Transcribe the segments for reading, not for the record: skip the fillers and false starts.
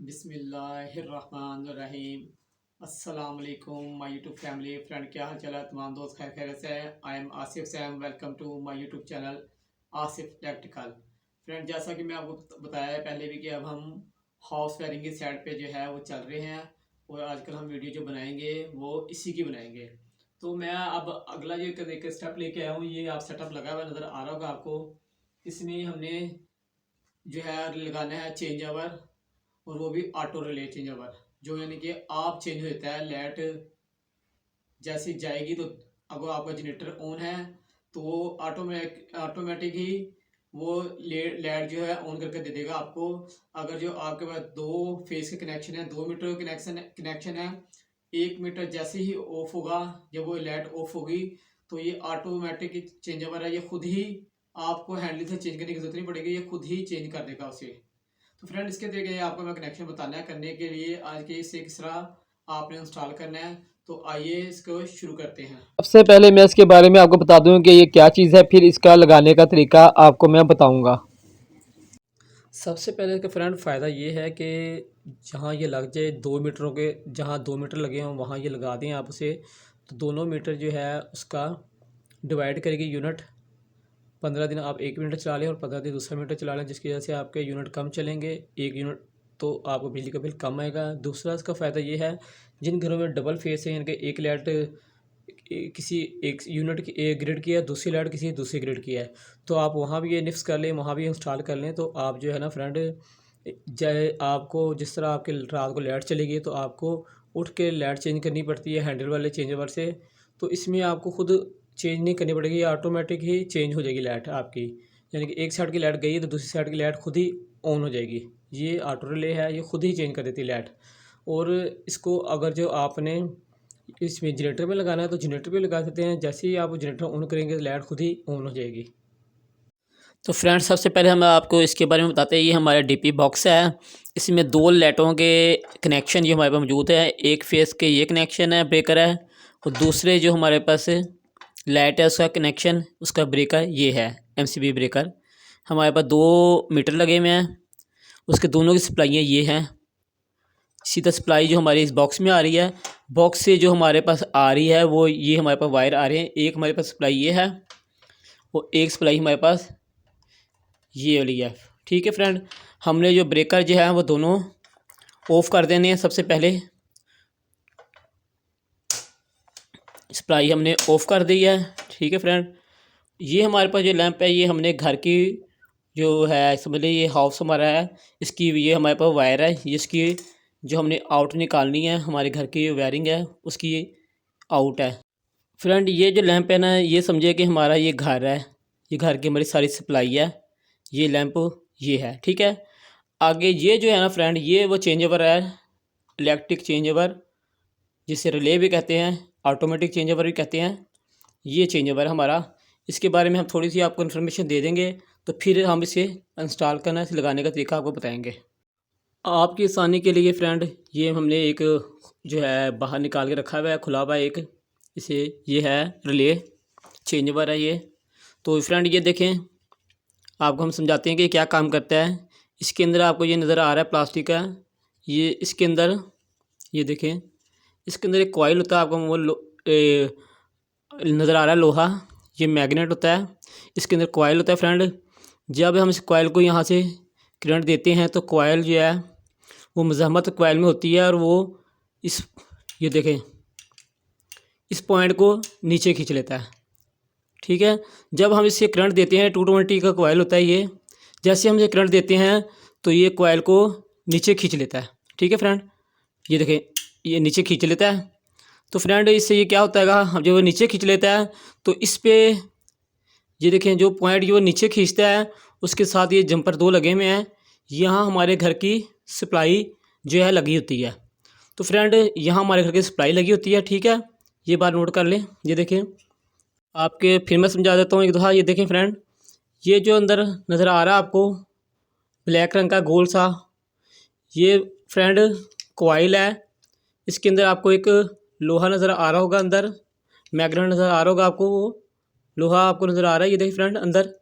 बिस्मिल्लाहिर्रहमानिर्रहीम। अस्सलाम वालेकुम माय यूट्यूब फैमिली फ्रेंड, क्या हाल चाल है तमाम दोस्त? खैर खैर से I am Asif Sam. Welcome to my YouTube channel Asif tactical. Friend, जैसा कि मैं आपको बताया है पहले भी कि अब हम हाउस वायरिंग की साइड पे जो है वो चल रहे हैं और आजकल हम वीडियो जो बनाएंगे वो इसी की बनाएंगे। तो मैं अब अगला जो एक स्टेप लेके आया हूँ, ये आप सेटअप लगा हुआ नज़र आ रहा होगा आपको। इसमें हमने जो है लगाना है चेंज ओवर, और वो भी ऑटो रिले चेंज ओवर, जो यानी कि आप चेंज होता है लाइट जैसे जाएगी। तो अगर आपका जनरेटर ऑन है तो वो ऑटोमेटिक ही वो लाइट जो है ऑन करके दे देगा आपको। अगर जो आपके पास दो फेस के कनेक्शन है, 2 मीटर कनेक्शन है, 1 मीटर जैसे ही ऑफ होगा, जब वो लाइट ऑफ होगी तो ये ऑटोमेटिक चेंज ओवर है। ये खुद ही आपको हैंडल से चेंज करने की जरूरत नहीं पड़ेगी, ये खुद ही चेंज कर देगा उसे। तो फ्रेंड, इसके देखिए आपको मैं कनेक्शन बताना है। करने के लिए आज के इसे किस तरह आपने इंस्टॉल करना है, तो आइए इसको शुरू करते हैं। सबसे पहले मैं इसके बारे में आपको बता दूं कि ये क्या चीज़ है, फिर इसका लगाने का तरीका आपको मैं बताऊंगा। सबसे पहले इसका फ्रेंड फ़ायदा ये है कि जहाँ ये लग जाए 2 मीटरों के, जहाँ 2 मीटर लगे हों वहाँ ये लगा दें आप उसे, तो दोनों मीटर जो है उसका डिवाइड करेगी यूनिट। 15 दिन आप 1 मीटर चला लें और 15 दिन दूसरा मीटर चला लें, जिसकी वजह से आपके यूनिट कम चलेंगे। 1 यूनिट तो आपको बिजली का बिल कम आएगा। दूसरा इसका फ़ायदा ये है, जिन घरों में डबल फेस है, यानी कि एक लाइट किसी एक यूनिट की एक ग्रिड की है, दूसरी लाइट किसी दूसरी ग्रिड की है, तो आप वहाँ भी ये निफ्स कर लें, वहाँ भी इंस्टॉल कर लें। तो आप जो है ना फ्रेंड, चाहे आपको जिस तरह आपके रात को लाइट चलेगी तो आपको उठ के लाइट चेंज करनी पड़ती है हैंडल वाले चेंज ओवर से। तो इसमें आपको खुद चेंज नहीं करनी पड़ेगी, ये ऑटोमेटिक ही चेंज हो जाएगी लाइट आपकी। यानी कि एक साइड की लाइट गई है तो दूसरी साइड की लाइट खुद ही ऑन हो जाएगी। ये ऑटो रिले है, ये खुद ही चेंज कर देती है लाइट। और इसको अगर जो आपने इसमें जनरेटर में लगाना है तो जनरेटर पे लगा सकते हैं। जैसे ही आप जनरेटर ऑन करेंगे तो लाइट खुद ही ऑन हो जाएगी। तो फ्रेंड्स, सबसे पहले हम आपको इसके बारे में बताते हैं। ये हमारा डीपी बॉक्स है, इसमें दो लाइटों के कनेक्शन ये हमारे पास मौजूद है। एक फेस के ये कनेक्शन है, ब्रेकर है, और दूसरे जो हमारे पास लाइट है उसका कनेक्शन, उसका ब्रेकर ये है, एमसीबी ब्रेकर। हमारे पास 2 मीटर लगे हुए हैं, उसके दोनों की सप्लाइयाँ ये हैं। सीधा सप्लाई जो हमारी इस बॉक्स में आ रही है, बॉक्स से जो हमारे पास आ रही है वो ये हमारे पास वायर आ रहे हैं। एक हमारे पास सप्लाई ये है और एक सप्लाई हमारे पास ये वाली है। ठीक है फ्रेंड, हमने जो ब्रेकर जो है वो दोनों ऑफ़ कर देने हैं। सबसे पहले सप्लाई हमने ऑफ़ कर दी है। ठीक है फ्रेंड, ये हमारे पास जो लैंप है ये हमने घर की जो है, समझ लीजिए ये हाउस हमारा है, इसकी ये हमारे पास वायर है, इसकी जो हमने आउट निकालनी है, हमारे घर की वायरिंग है उसकी आउट है। फ्रेंड, ये जो लैंप है ना, ये समझिए कि हमारा ये घर है, ये घर की हमारी सारी सप्लाई है, ये लैंप ये है। ठीक है, आगे ये जो है ना फ्रेंड, ये वो चेंज ओवर है, इलेक्ट्रिक चेंज ओवर, जिसे रिले भी कहते हैं, ऑटोमेटिक चेंज ओवर भी कहते हैं। ये चेंज ओवर हमारा, इसके बारे में हम थोड़ी सी आपको इन्फॉर्मेशन दे देंगे, तो फिर हम इसे इंस्टॉल करना, इसे लगाने का तरीका आपको बताएंगे। आपकी आसानी के लिए फ्रेंड, ये हमने एक जो है बाहर निकाल के रखा हुआ है, खुला हुआ है एक, इसे ये है रिले चेंज ओवर है ये। तो फ्रेंड ये देखें, आपको हम समझाते हैं कि क्या काम करता है। इसके अंदर आपको ये नज़र आ रहा है प्लास्टिक का, ये इसके अंदर ये देखें, इसके अंदर एक कॉइल होता है, आपको वो नज़र आ रहा है लोहा, ये मैग्नेट होता है, इसके अंदर कॉइल होता है फ्रेंड। जब हम इस कॉइल को यहाँ से करंट देते हैं तो कॉइल जो है वो मज़ाहमत कॉइल में होती है, और वो इस ये देखें इस पॉइंट को नीचे खींच लेता है। ठीक है, जब हम इसे करंट देते हैं, 220 का कॉइल होता है ये, जैसे हम इसे करंट देते हैं तो ये कॉइल को नीचे खींच लेता है। ठीक है फ्रेंड, ये देखें ये नीचे खींच लेता है। तो फ्रेंड, इससे ये क्या होता है, जब वो नीचे खींच लेता है तो इस पर ये देखें जो पॉइंट जो नीचे खींचता है उसके साथ ये जंपर दो लगे हुए हैं, यहाँ हमारे घर की सप्लाई जो है लगी होती है। तो फ्रेंड, यहाँ हमारे घर की सप्लाई लगी होती है। ठीक है, ये बात नोट कर लें। ये देखें, आपके फिर मैं समझा देता हूँ एक दफ़ा। ये देखें फ्रेंड, ये जो अंदर नज़र आ रहा है आपको ब्लैक रंग का गोल सा, ये फ्रेंड कॉइल है। इसके अंदर आपको एक लोहा नज़र आ रहा होगा, अंदर मैग्नेट नज़र आ रहा होगा आपको, वो लोहा आपको नज़र आ रहा है, ये देखिए फ्रेंड अंदर।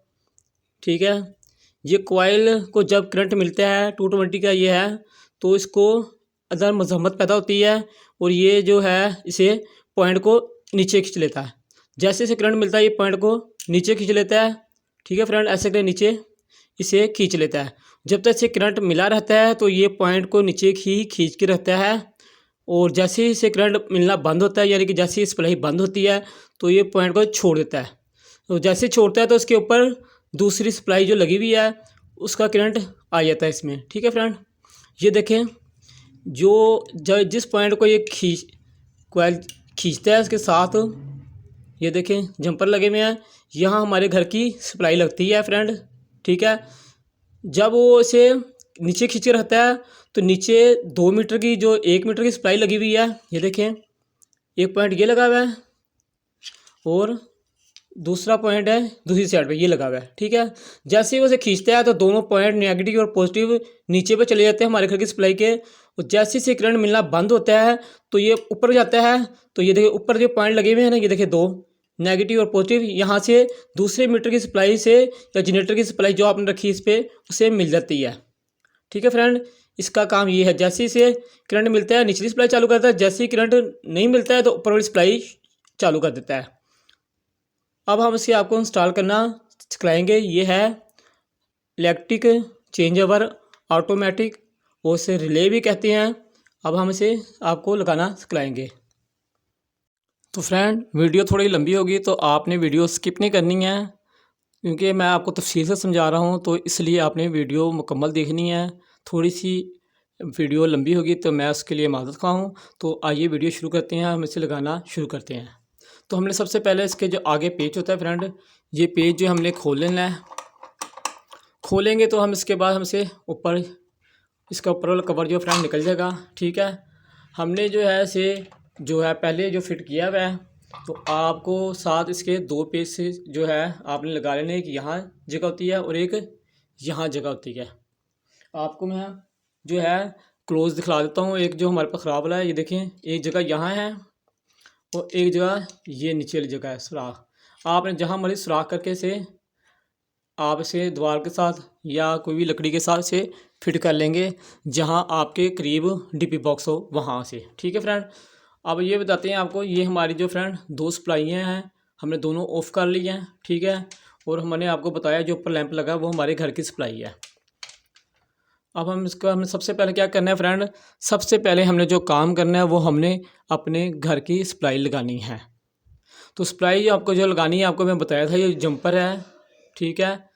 ठीक है, ये कॉइल को जब करंट मिलता है 220 का ये है, तो इसको अंदर मज़म्मत पैदा होती है और ये जो है इसे पॉइंट को नीचे खींच लेता है। जैसे इसे करंट मिलता है ये पॉइंट को नीचे खींच लेता है। ठीक है फ्रेंड, ऐसे करके नीचे इसे खींच लेता है। जब तक इसे करंट मिला रहता है तो ये पॉइंट को नीचे ही खींच के रहता है और जैसे ही इसे करंट मिलना बंद होता है यानी कि जैसे ही सप्लाई बंद होती है तो ये पॉइंट को छोड़ देता है। तो जैसे छोड़ता है तो उसके ऊपर दूसरी सप्लाई जो लगी हुई है उसका करंट आ जाता है इसमें। ठीक है फ्रेंड, ये देखें जो जिस पॉइंट को ये कोयल खींचता है उसके साथ ये देखें जंपर लगे हुए हैं, यहाँ हमारे घर की सप्लाई लगती है फ्रेंड। ठीक है, जब वो इसे नीचे खींचे रहता है तो नीचे 2 मीटर की जो 1 मीटर की सप्लाई लगी हुई है, ये देखें एक पॉइंट ये लगा हुआ है और दूसरा पॉइंट है दूसरी साइड पे ये लगा हुआ है। ठीक है, जैसे ही वो इसे खींचता है तो दोनों पॉइंट नेगेटिव और पॉजिटिव नीचे पे चले जाते हैं हमारे घर की सप्लाई के, और जैसे ही करंट मिलना बंद होता है तो ये ऊपर जाता है। तो ये देखिए ऊपर जो पॉइंट लगे हुए हैं ना, ये देखिए 2 नेगेटिव और पॉजिटिव, यहाँ से दूसरे मीटर की सप्लाई से या जनरेटर की सप्लाई जो आपने रखी इस पर उसे मिल जाती है। ठीक है फ्रेंड, इसका काम ये है, जैसे इसे करंट मिलता है निचली सप्लाई चालू करता है, जैसे ही करंट नहीं मिलता है तो ऊपर वाली सप्लाई चालू कर देता है। अब हम इसे आपको इंस्टॉल करना सिखाएंगे। ये है इलेक्ट्रिक चेंज ओवर ऑटोमेटिक, और इसे रिले भी कहते हैं। अब हम इसे आपको लगाना सिखाएंगे। तो फ्रेंड वीडियो थोड़ी लंबी होगी तो आपने वीडियो स्किप नहीं करनी है, क्योंकि मैं आपको तफसील से समझा रहा हूँ, तो इसलिए आपने वीडियो मुकम्मल देखनी है। थोड़ी सी वीडियो लंबी होगी तो मैं उसके लिए माज़रत खा हूँ। तो आइए वीडियो शुरू करते हैं, हम इसे लगाना शुरू करते हैं। तो हमने सबसे पहले इसके जो आगे पेज होता है फ्रेंड, ये पेज जो हमने खोल लेना है। खोलेंगे तो हम इसके बाद हमसे ऊपर इसका ऊपर वाला कवर जो फ्रेंड निकल जाएगा। ठीक है, हमने जो है इसे जो है पहले जो फिट किया हुआ है, तो आपको साथ इसके 2 पेज से जो है आपने लगा लेने, एक यहाँ जगह होती है और एक यहाँ जगह होती है। आपको मैं जो है क्लोज दिखला देता हूँ। एक जो हमारे पास ख़राब वाला है, ये देखें एक जगह यहाँ है और एक जगह ये नीचे वाली जगह है सुराख। आपने जहाँ मर्जी सुराख करके इसे आप इसे दीवार के साथ या कोई भी लकड़ी के साथ इसे फिट कर लेंगे जहाँ आपके करीब डीपी बॉक्स हो वहाँ से। ठीक है फ्रेंड, अब ये बताते हैं आपको, ये हमारी जो फ्रेंड 2 सप्लाइयाँ हैं हमने दोनों ऑफ़ कर ली हैं। ठीक है, और हमने आपको बताया जो ऊपर लैंप लगा वो हमारे घर की सप्लाई है। अब हमने सबसे पहले क्या करना है फ्रेंड, सबसे पहले हमने जो काम करना है वो हमने अपने घर की सप्लाई लगानी है। तो सप्लाई आपको जो लगानी है आपको मैं बताया था, ये जंपर है। ठीक है,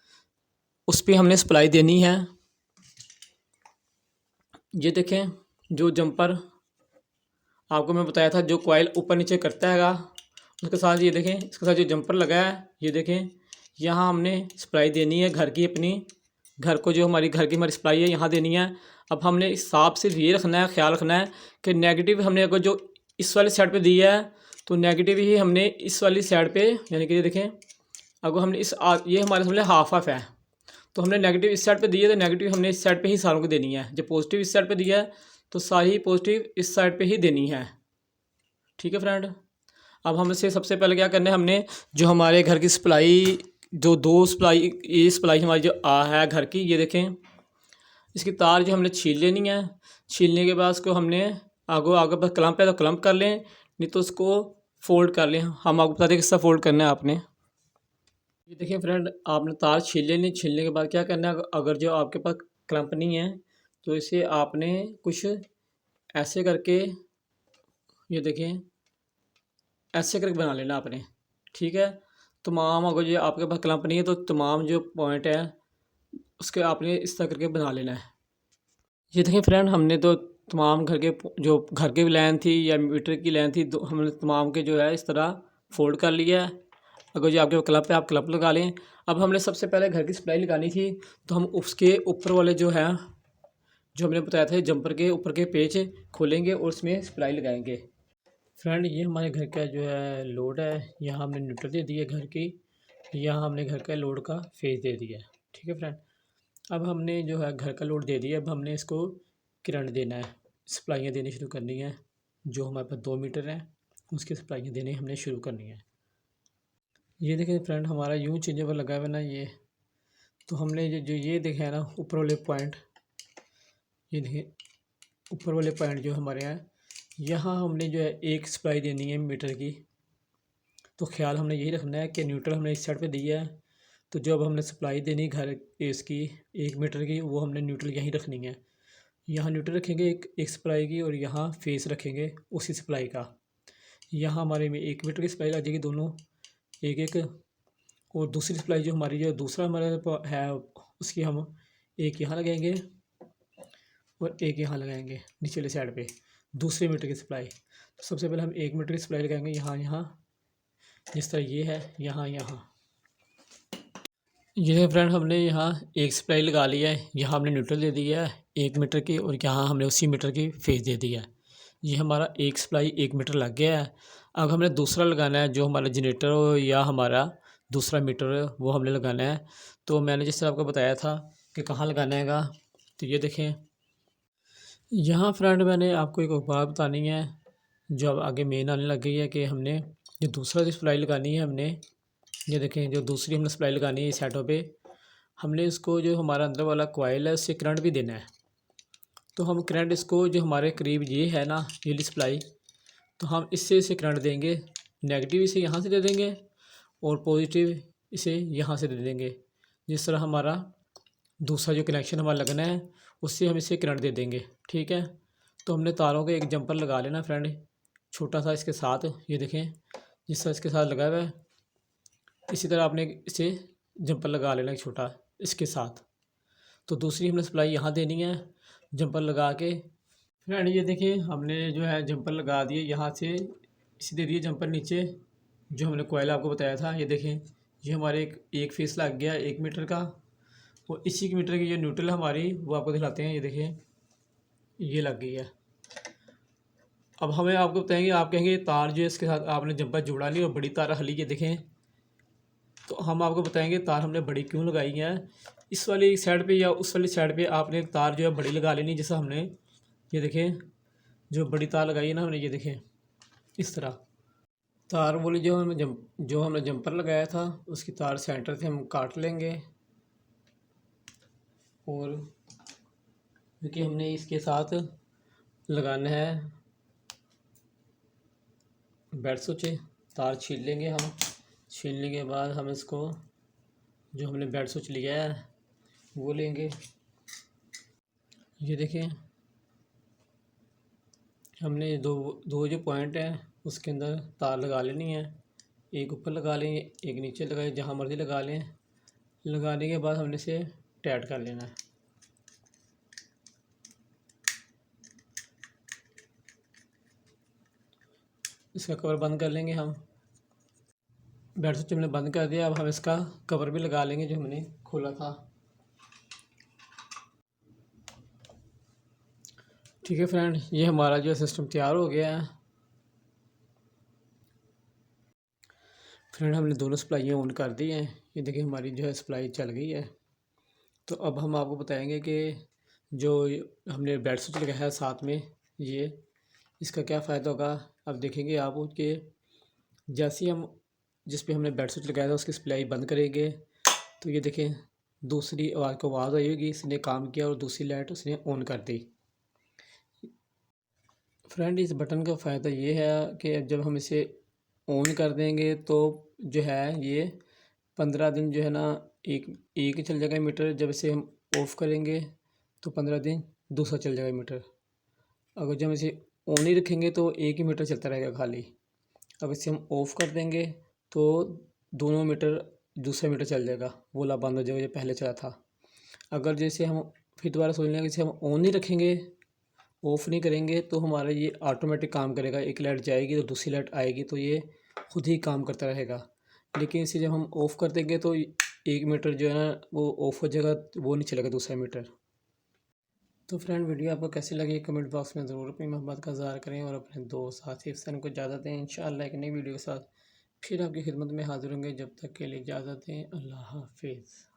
उस पर हमने सप्लाई देनी है। ये देखें जो जंपर आपको मैं बताया था, जो कॉइल ऊपर नीचे करता हैगा, उसके साथ ये देखें इसके साथ जो जंपर लगा है, ये देखें यहाँ हमने सप्लाई देनी है घर की, अपनी घर को जो हमारी घर की हमारी सप्लाई है यहाँ देनी है। अब हमने इस हिसाब से ये रखना है, ख्याल रखना है कि नेगेटिव हमने अगर जो इस वाली साइड पे दी है तो नेगेटिव ही हमने इस वाली साइड पे, यानी कि ये देखें अगर हमने ये हमारे सामने हाफ हाफ है, तो हमने नेगेटिव इस साइड पे दी है तो नेगेटिव हमने इस साइड पे ही सारों को देनी है। जब पॉजिटिव इस साइड पे दिया है तो सारी पॉजिटिव इस साइड पे ही देनी है। ठीक है फ्रेंड, अब हम इसे सबसे पहले क्या करना है, हमने जो हमारे घर की सप्लाई जो 2 सप्लाई, ये सप्लाई हमारी जो है घर की, ये देखें इसकी तार जो हमने छील लेनी है। छीलने के बाद उसको हमने आगे बस क्लम्प है तो क्लम्प कर लें, नहीं तो उसको फोल्ड कर लें। हम आपको बताते हैं किस तरह फोल्ड करना है आपने। ये देखिए फ्रेंड, आपने तार छील लेनी, छीलने के बाद क्या करना है, अगर जो आपके पास क्लम्प नहीं है तो इसे आपने कुछ ऐसे करके, ये देखें ऐसे करके बना लेना आपने। ठीक है, तमाम अगर ये आपके पास क्लम्प नहीं है तो तमाम जो पॉइंट है उसके आपने इस तरह करके बना लेना है। ये देखिए फ्रेंड, हमने तो तमाम घर के जो घर की लाइन थी या मीटर की लाइन थी हमने तमाम के जो है इस तरह फोल्ड कर लिया है। अगर जो आपके क्लब पे आप क्लब लगा लें। अब हमने सबसे पहले घर की सप्लाई लगानी थी, तो हम उसके ऊपर वाले जो है जो हमने बताया था जंपर के ऊपर के पेच खोलेंगे और उसमें सप्लाई लगाएंगे। फ्रेंड ये हमारे घर का जो है लोड है, यहाँ हमने न्यूट्रल दे दी है घर की, यहाँ हमने घर का लोड का फेज दे दिया है। ठीक है फ्रेंड, अब हमने जो है घर का लोड दे दिया, अब हमने इसको करंट देना है, सप्लाइयाँ देनी शुरू करनी है। जो हमारे पास 2 मीटर हैं उसकी सप्लाइयाँ देनी हमने शुरू करनी है। ये देखें फ्रेंड, हमारा यूँ चेंजेबल लगा हुआ है ना ये, तो हमने जो ये देखे है ना ऊपर वाले पॉइंट, ये देखिए ऊपर वाले पॉइंट जो हमारे हैं, यहाँ हमने जो है एक सप्लाई देनी है मीटर की। तो ख्याल हमने यही रखना है कि न्यूट्रल हमने इस साइड पे दिया है, तो जब हमने सप्लाई देनी घर इसकी 1 मीटर की, वो हमने न्यूट्रल यहीं रखनी है। यहाँ न्यूट्रल रखेंगे एक सप्लाई की, और यहाँ फेस रखेंगे उसी सप्लाई का। यहाँ हमारे में 1 मीटर की सप्लाई लग जाएगी दोनों एक एक, और दूसरी सप्लाई जो हमारी जो दूसरा हमारा है उसकी हम एक यहाँ लगाएंगे और एक यहाँ लगाएंगे नीचे वाली साइड पे दूसरे मीटर की सप्लाई। तो सबसे पहले हम 1 मीटर की सप्लाई लगाएंगे यहाँ यहाँ, जिस तरह ये है यहाँ यहाँ। ये है फ्रेंड, हमने यहाँ एक सप्लाई लगा लिया है, यहाँ हमने न्यूट्रल दे दिया है 1 मीटर की, और यहाँ हमने उसी मीटर की फेस दे दिया है। ये हमारा एक सप्लाई 1 मीटर लग गया है। अब हमने दूसरा लगाना है, जो हमारा जनरेटर हो या हमारा दूसरा मीटर है वो हमने लगाना है। तो मैंने जिस तरह आपको बताया था कि कहाँ लगाना हैगा, तो ये देखें यहाँ फ्रेंड मैंने आपको एक बात बतानी है जो अब आगे मेन आने लग गई है, कि हमने जो दूसरा जो सप्लाई लगानी है हमने, ये देखें जो दूसरी हमने सप्लाई लगानी है इस साइडों पे, हमने इसको जो हमारा अंदर वाला कॉइल है उससे करंट भी देना है। तो हम करंट इसको जो हमारे करीब ये है ना ये वाली सप्लाई, तो हम इससे इसे करंट देंगे। नेगेटिव इसे यहाँ से दे देंगे और पॉजिटिव इसे यहाँ से दे देंगे। जिस तरह हमारा दूसरा जो कनेक्शन हमारा लगना है उससे हम इसे करंट दे देंगे, ठीक है। तो हमने तारों का एक जंपर लगा लेना फ्रेंड, छोटा सा इसके साथ, ये देखें जिस तरह इसके साथ लगा हुआ है इसी तरह आपने इसे जंपर लगा लेना एक छोटा इसके साथ। तो दूसरी हमने सप्लाई यहाँ देनी है जंपर लगा के। फ्रेंड ये देखिए हमने जो है जंपर लगा दिए, यहाँ से इसे दे दिए जंपर नीचे जो हमने कोयल आपको बताया था। ये देखें ये हमारे एक फेस लग गया 1 मीटर का, और इसी मीटर की जो न्यूट्रल हमारी वो आपको दिखाते हैं। ये देखें ये लग गई है। अब हमें आपको बताएंगे, आप कहेंगे तार जो है इसके साथ आपने जंपर जोड़ा नहीं और बड़ी तार हली, ये देखें। तो हम आपको बताएंगे तार हमने बड़ी क्यों लगाई है। इस वाली साइड पे या उस वाली साइड पे आपने तार जो है बड़ी लगा लेनी, जैसा हमने ये देखें जो बड़ी तार लगाई है ना हमने, ये देखें इस तरह तार बोली जो हमने जंपर लगाया था उसकी तार सेंटर से हम काट लेंगे, और क्योंकि हमने इसके साथ लगाना है बेड स्विच, तार छील लेंगे हम। छीलने के बाद हम इसको जो हमने बेड स्विच लिया है वो लेंगे। ये देखें हमने दो दो जो पॉइंट हैं उसके अंदर तार लगा लेनी है, एक ऊपर लगा लें एक नीचे लगाए, जहाँ मर्ज़ी लगा लें। लगाने के बाद हमने इसे टाइट कर लेना है। इसका कवर बंद कर लेंगे हम। बेड स्विच हमने बंद कर दिया, अब हम इसका कवर भी लगा लेंगे जो हमने खोला था। ठीक है फ्रेंड, ये हमारा जो सिस्टम तैयार हो गया है। फ्रेंड हमने दोनों सप्लाइयाँ ऑन कर दी हैं, ये देखिए हमारी जो है सप्लाई चल गई है। तो अब हम आपको बताएंगे कि जो हमने बेड स्विच लगाया है साथ में, ये इसका क्या फ़ायदा होगा। अब देखेंगे आप कि जैसे ही हम जिस पे हमने बेड स्विच लगाया था उसकी सप्लाई बंद करेंगे, तो ये देखें दूसरी आवाज़ को आवाज़ आई होगी, इसने काम किया और दूसरी लाइट उसने ऑन कर दी। फ्रेंड इस बटन का फ़ायदा ये है कि जब हम इसे ऑन कर देंगे तो जो है ये 15 दिन जो है ना एक एक ही चल जाएगा मीटर। जब इसे हम ऑफ़ करेंगे तो 15 दिन दूसरा चल जाएगा मीटर। अगर जब इसे ऑन ही रखेंगे तो एक ही मीटर चलता रहेगा खाली। अब इसे हम ऑफ़ कर देंगे तो दोनों मीटर दूसरा मीटर चल जाएगा, वो वाला बंद हो जाएगा जो पहले चला था। अगर जैसे हम फिर दोबारा सोच लेंगे, जैसे हम ऑन नहीं रखेंगे ऑफ़ नहीं करेंगे तो हमारा ये ऑटोमेटिक काम करेगा। एक लाइट जाएगी तो दूसरी लाइट आएगी, तो ये खुद ही काम करता रहेगा। लेकिन इसे जब हम ऑफ़ कर देंगे तो 1 मीटर जो है ना वो ऑफ़ हो जाएगा, वो नहीं चलेगा दूसरा मीटर। तो फ्रेंड वीडियो आपको कैसी लगी कमेंट बॉक्स में ज़रूर अपनी मोहब्बत का इज़हार करें, और अपने दोस्त साथी फ्रेंड को इजाज़त दें। इंशाअल्लाह एक नई वीडियो के साथ फिर आपकी खिदमत में हाज़िर होंगे। जब तक के लिए इजाज़त दें, अल्लाह हाफ़िज़।